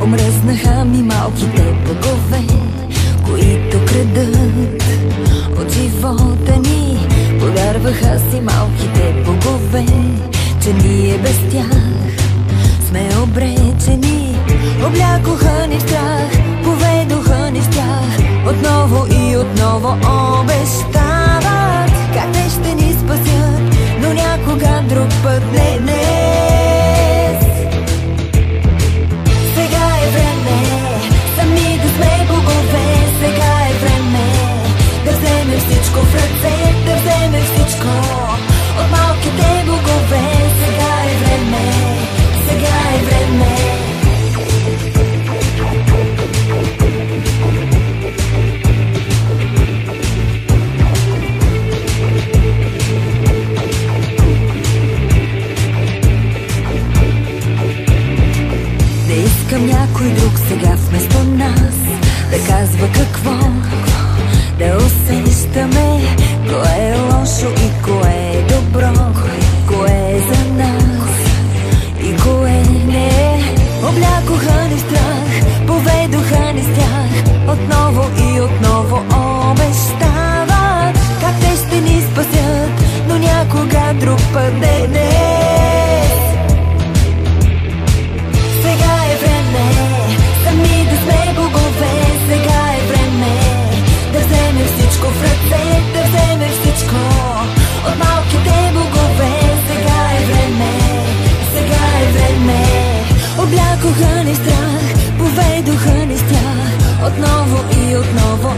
Омръзнаха ми малките богове, които крадат от живота ни. Подарваха си малките богове, че ние без тях сме обречени. Облякоха ни в страх, поведоха ни в тях, отново и отново обещават как те ще ни спасят, но някога друг път, не днес. Сега е време сами да сме богове, сега е време да вземем всичко в ръце, да вземем всичко от малките богове. Сега е време, сега е време. Не искам някой друг сега вместо нас да казва какво да усещаме, кое е лошо и кое е добро, кое е за нас и кое не е. Облякоха ни в страх, поведоха ни с тях, отново и отново обещават как те ще ни спасят, но някога друг път, не днес. Сега е време сами да сме богове, сега е време да вземем всичко в ръце, да вземем всичко от малките богове. Сега е време, сега е време. Облякоха ни в страх, поведоха ни с тях, отново и отново